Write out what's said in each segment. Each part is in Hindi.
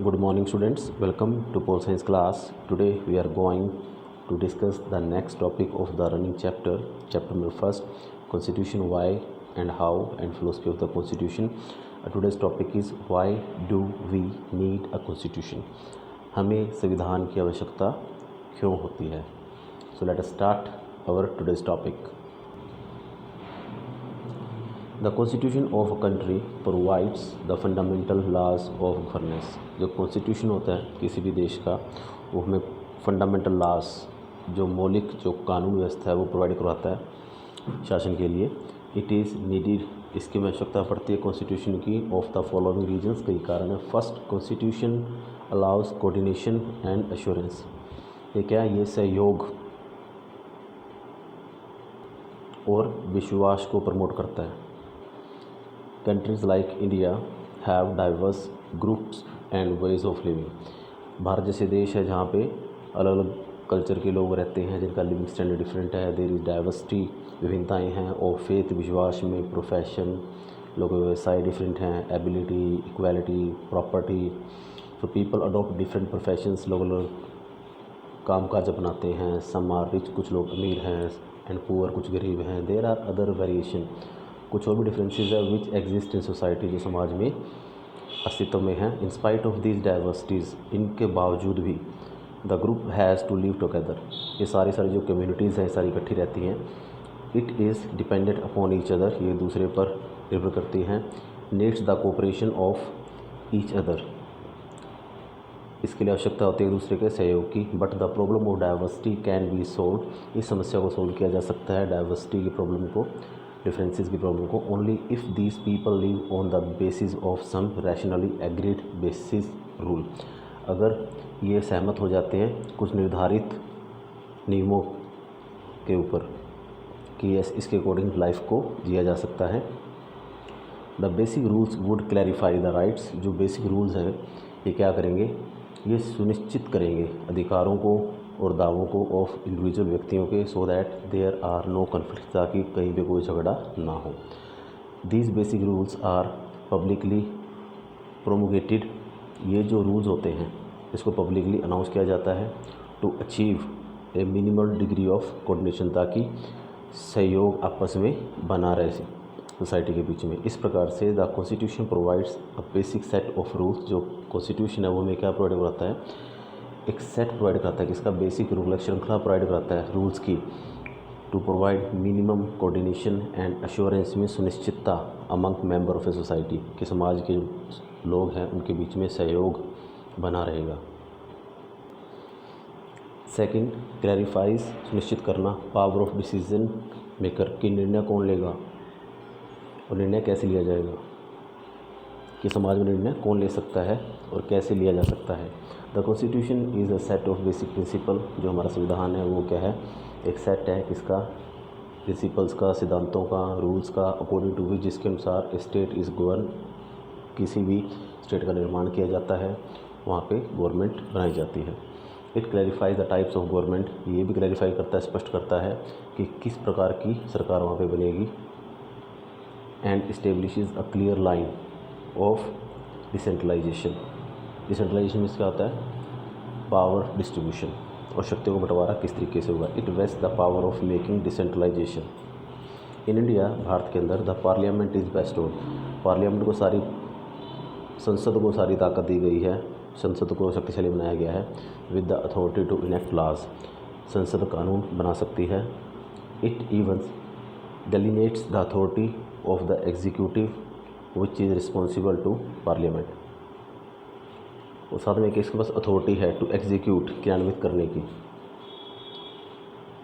Good morning students, welcome to Pole Science class. Today we are going to discuss the next topic of the running chapter number first, Constitution, why and how and philosophy of the Constitution. Today's topic is why do we need a Constitution? हमें संविधान की आवश्यकता क्यों होती है? So let us start our today's topic. The Constitution of a country provides the fundamental laws of governance. जो कॉन्स्टिट्यूशन होता है किसी भी देश का, वो हमें फंडामेंटल लॉज, जो मौलिक जो कानून व्यवस्था है वो प्रोवाइड करवाता है शासन के लिए. इट इज़ नीडिड, इसकी आवश्यकता पड़ती है कॉन्स्टिट्यूशन की ऑफ द फॉलोइंग रीजन्स. कई कारण है. First, constitution allows coordination and assurance. ये क्या है? ये सहयोग और विश्वास को प्रमोट करता है. Countries like India have diverse groups and ways of living. Bharat जैसे देश है जहाँ पे अलग अलग कल्चर के लोग रहते हैं जिनका लिविंग स्टैंडर्ड डिफरेंट है. देयर इज़ डाइवर्सिटी, विभिन्नताएँ हैं. और फेथ, विश्वास में, प्रोफेशन, लोगों के व्यवसाय डिफरेंट हैं, ability, equality, property. So people adopt different professions. लोग अलग काम काज अपनाते हैं. सम आर रिच, कुछ लोग अमीर हैं, एंड पुअर, कुछ गरीब हैं. देयर आर अदर वेरिएशन, कुछ और भी डिफरेंसेस है विच एग्जिस्ट इन सोसाइटी, जो समाज में अस्तित्व में है. In spite of these diversities, इनके बावजूद भी the group has to live together. ये सारी जो कम्युनिटीज़ हैं सारी इकट्ठी रहती हैं. It is dependent upon each other, ये दूसरे पर निर्भर करती हैं. Needs the cooperation of each other, इसके लिए आवश्यकता होती है एक दूसरे के सहयोग की. But the problem of diversity can be solve, इस समस्या को सोल्व किया जा सकता है, डाइवर्सिटी की प्रॉब्लम को, डिफरेंसेस की प्रॉब्लम को, only if these people live on the basis of some rationally agreed basis rule. अगर ये सहमत हो जाते हैं कुछ निर्धारित नियमों के ऊपर कि इसके अकॉर्डिंग लाइफ को जिया जा सकता है. The basic rules would clarify the rights. जो बेसिक रूल्स हैं ये क्या करेंगे? ये सुनिश्चित करेंगे अधिकारों को और दावों को ऑफ इंडिविजुअल व्यक्तियों के, so that there are no conflict, ताकि कहीं पे कोई झगड़ा ना हो. These basic rules are publicly promulgated. ये जो रूल्स होते हैं इसको पब्लिकली अनाउंस किया जाता है to achieve a minimal degree of coordination, ताकि सहयोग आपस में बना रहे सोसाइटी के बीच में. इस प्रकार से the constitution provides a basic set of rules. जो कॉन्स्टिट्यूशन है वो हमें क्या प्रोवाइड कराता है? एक सेट प्रोवाइड कराता है कि इसका बेसिक रूल, श्रृंखला प्रोवाइड कराता है रूल्स की, to provide minimum coordination and assurance, में सुनिश्चितता among member of a society, कि समाज के लोग हैं उनके बीच में सहयोग बना रहेगा. सेकंड, क्लैरिफाइज, सुनिश्चित करना पावर ऑफ डिसीजन मेकर, कि निर्णय कौन लेगा और निर्णय कैसे लिया जाएगा, कि समाज में निर्णय कौन ले सकता है और कैसे लिया जा सकता है. The constitution is a set of basic principle. जो हमारा संविधान है वो क्या है? एक सेट है किसका? प्रिंसिपल्स का, सिद्धांतों का, रूल्स का, अकॉर्डिंग टू विच, जिसके अनुसार स्टेट इज़ गवर्न, किसी भी स्टेट का निर्माण किया जाता है, वहाँ पे गवर्नमेंट बनाई जाती है. It clarifies the types of government. ये भी क्लैरिफाई करता है, स्पष्ट करता है कि किस प्रकार की सरकार वहाँ पे बनेगी. And establishes a clear line of decentralization. Decentralization में क्या होता है? पावर डिस्ट्रीब्यूशन, और शक्तियों का बंटवारा किस तरीके से होगा. It vests the power of making decentralization. In India, भारत के अंदर, the parliament is bestowed. Parliament को सारी, संसद को सारी ताकत दी गई है, संसद को शक्तिशाली बनाया गया है. With the authority to enact laws, संसद कानून बना सकती है. It even delineates the authority of the executive which is responsible to parliament. और साथ में कि इसके पास अथॉरिटी है टू एग्जीक्यूट, क्रियान्वित करने की,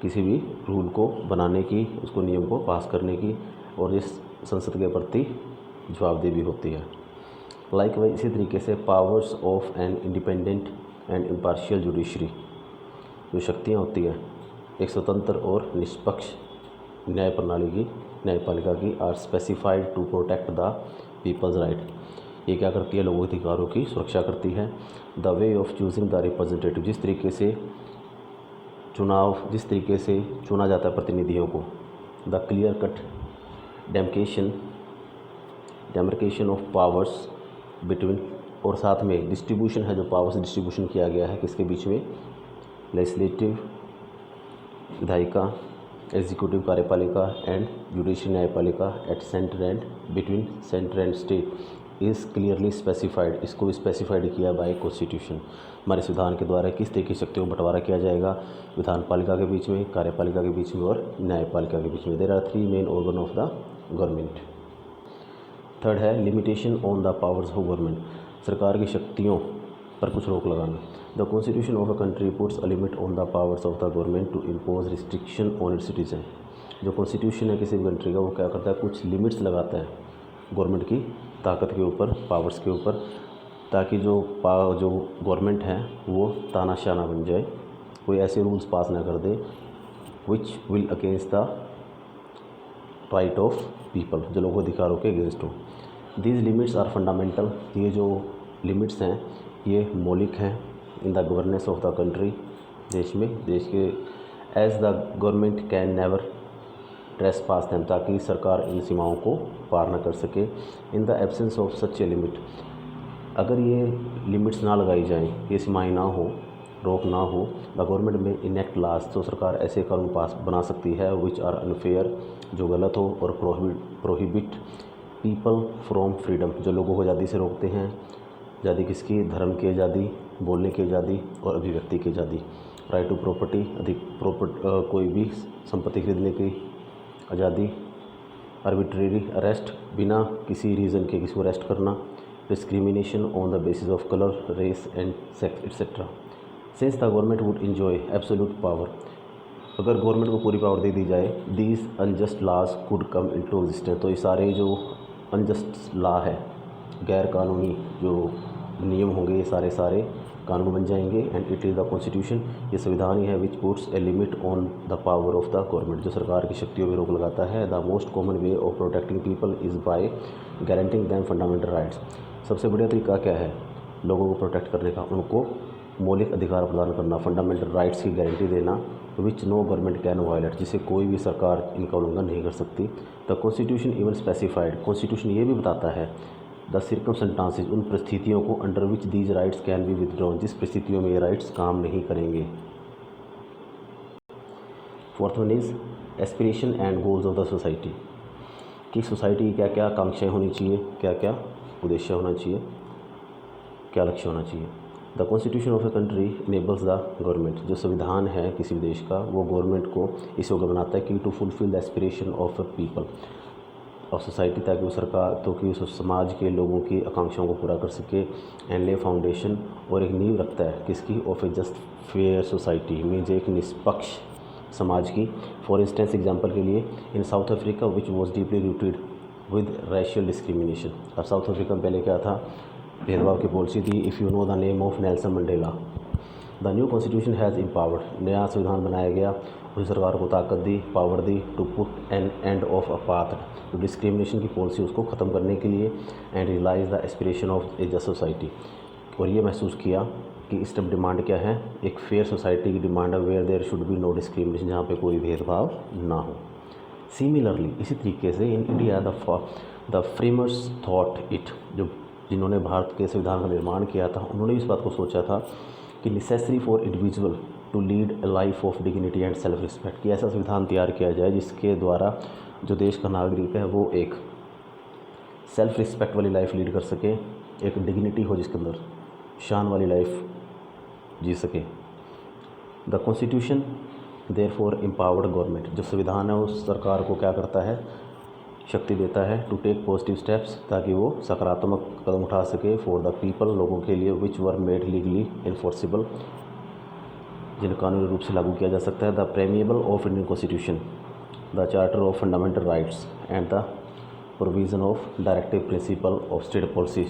किसी भी रूल को बनाने की, उसको नियम को पास करने की, और इस संसद के प्रति जवाबदेही भी होती है. लाइकवाइज, इसी तरीके से powers of an independent and impartial judiciary, जो शक्तियाँ होती हैं एक स्वतंत्र और निष्पक्ष न्याय प्रणाली की, न्यायपालिका की, are specified to protect the people's right. ये क्या करती है? लोगों के अधिकारों की सुरक्षा करती है. The way of choosing the representative, जिस तरीके से चुना जाता है प्रतिनिधियों को. The clear cut demarcation of powers between और साथ में डिस्ट्रीब्यूशन है, जो पावर्स डिस्ट्रीब्यूशन किया गया है किसके बीच में, लेजिस्लेटिव विधायिका, एग्जीक्यूटिव कार्यपालिका एंड जुडिशियल न्यायपालिका at centre and between centre and state is clearly specified. इसको स्पेसिफाइड किया बाय कॉन्स्टिट्यूशन। हमारे संविधान के द्वारा किस तरह की शक्तियों को बंटवारा किया जाएगा, विधान पालिका के बीच में, कार्यपालिका के बीच में और न्यायपालिका के बीच में। There are 3 main organ of the government. Third है limitation on the powers of government. सरकार की शक्तियों पर कुछ रोक लगाना। The constitution of a country puts a limit on the powers of the government to impose restriction on its citizen. जो कॉन्स्टिट्यूशन है किसी भी कंट्री का, वो क्या करता है, कुछ लिमिट्स लगाता है गवर्नमेंट की ताकत के ऊपर, पावर्स के ऊपर, ताकि जो गवर्नमेंट है वो तानाशाह ना बन जाए, कोई ऐसे रूल्स पास ना कर दे which will against the right of people, जो लोगों के अधिकारों के अगेंस्ट हो। These limits are fundamental. ये जो लिमिट्स हैं ये मौलिक हैं in the governance of the country, देश में, देश के, as the government can never trespass them, ताकि सरकार इन सीमाओं को पार ना कर सके। In the absence of such a limit, अगर ये लिमिट्स ना लगाई जाएँ, ये सीमाएँ ना हो, रोक ना हो, द गवर्नमेंट में इनेक्ट लॉज, तो सरकार ऐसे कानून पास बना सकती है विच आर अनफेयर, जो गलत हो, और प्रोहिबिट पीपल फ्रॉम फ्रीडम, जो लोगों को आज़ादी से रोकते हैं। आज़ादी किसकी, धर्म की आज़ादी, बोलने की आज़ादी और अभिव्यक्ति की आज़ादी। राइट टू प्रॉपर्टी, कोई भी संपत्ति खरीदने की आज़ादी। आर्बिट्रेरी अरेस्ट, बिना किसी रीज़न के किसी को अरेस्ट करना। Discrimination on the basis of colour, race and sex etcetera. Since the government would enjoy absolute power, अगर गवर्नमेंट को पूरी पावर दे दी जाए, these unjust laws could come into existence, तो ये सारे जो अनजस्ट लॉ है, गैर कानूनी जो नियम होंगे, ये सारे कानून बन जाएंगे। And it is the constitution, ये संविधान ही है विच puts a limit on the power of the government, जो सरकार की शक्तियों पर रोक लगाता है। The most common way of protecting people is by guaranteeing them fundamental rights. सबसे बढ़िया तरीका क्या है लोगों को प्रोटेक्ट करने का, उनको मौलिक अधिकार प्रदान करना, फंडामेंटल राइट्स की गारंटी देना, which no government can violate, जिसे कोई भी सरकार इनका उल्लंघन नहीं कर सकती। The constitution even specified, constitution ये भी बताता है द सर्कमस्टेंसेस, उन परिस्थितियों को under which these rights can be withdrawn, जिस परिस्थितियों में ये राइट्स काम नहीं करेंगे। Fourth one is aspiration and goals of the society, कि सोसाइटी की क्या क्या आकांक्षाएँ होनी चाहिए, क्या क्या उद्देश्य होना चाहिए, क्या लक्ष्य होना चाहिए। The constitution of a country enables the government, जो संविधान है किसी भी देश का, वो गवर्नमेंट को इस योग्य बनाता है कि to fulfil the aspiration of people of society, ताकि वो सरकार तो कि उस समाज के लोगों की आकांक्षाओं को पूरा कर सके। एंड ले फाउंडेशन, और एक नींव रखता है किसकी, of a just fair society, means एक निष्पक्ष समाज की। फॉर इंस्टेंस, एग्जाम्पल के लिए, in South Africa which was deeply rooted with racial discrimination. अब साउथ अफ्रीका में पहले क्या था, भेदभाव की पॉलिसी थी। If you know the name of Nelson Mandela. The new constitution has empowered, नया संविधान बनाया गया, उस सरकार को ताकत दी, पावर दी, to put an end of a path, जो डिस्क्रिमिनेशन की पॉलिसी उसको ख़त्म करने के लिए। And realise the aspiration of a just society, और ये महसूस किया कि इस टाइम डिमांड क्या है, एक फेयर सोसाइटी की डिमांड है, where there should be no discrimination, जहाँ पे कोई भेदभाव ना हो। सिमिलरली, इसी तरीके से in India the framers thought it, जो जिन्होंने भारत के संविधान का निर्माण किया था, उन्होंने इस बात को सोचा था कि necessary for individual to lead a life of dignity and self respect, कि ऐसा संविधान तैयार किया जाए जिसके द्वारा जो देश का नागरिक है वो एक सेल्फ रिस्पेक्ट वाली लाइफ लीड कर सके, एक डिग्निटी हो जिसके अंदर शान वाली लाइफ जी सके। The constitution therefore empowered government, जो संविधान है उस सरकार को क्या करता है, शक्ति देता है टू टेक पॉजिटिव स्टेप्स, ताकि वो सकारात्मक कदम उठा सके फॉर द पीपल, लोगों के लिए, which were made legally enforceable, जिन्हें कानूनी रूप से लागू किया जा सकता है। The preamble of Indian constitution, the charter of fundamental rights and the provision of directive principle of state policy,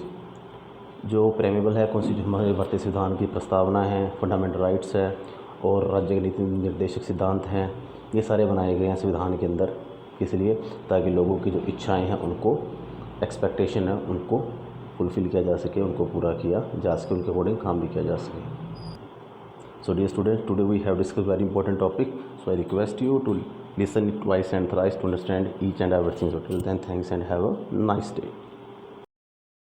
जो प्रेमिएबल है कॉन्स्टिट्यूशन हमारे भारतीय संविधान की प्रस्तावना है, फंडामेंटल राइट्स है और राज्य के नीति निर्देशक सिद्धांत हैं, ये सारे बनाए गए हैं संविधान के अंदर, इसलिए ताकि लोगों की जो इच्छाएं हैं, उनको एक्सपेक्टेशन है, उनको फुलफ़िल किया जा सके, उनको पूरा किया जा सके, उनके अकॉर्डिंग काम भी किया जा सके। So dear students, today we have discussed very important topic, so I request you to listen it twice and thrice to understand each and everything. So till then, thanks and have a nice day.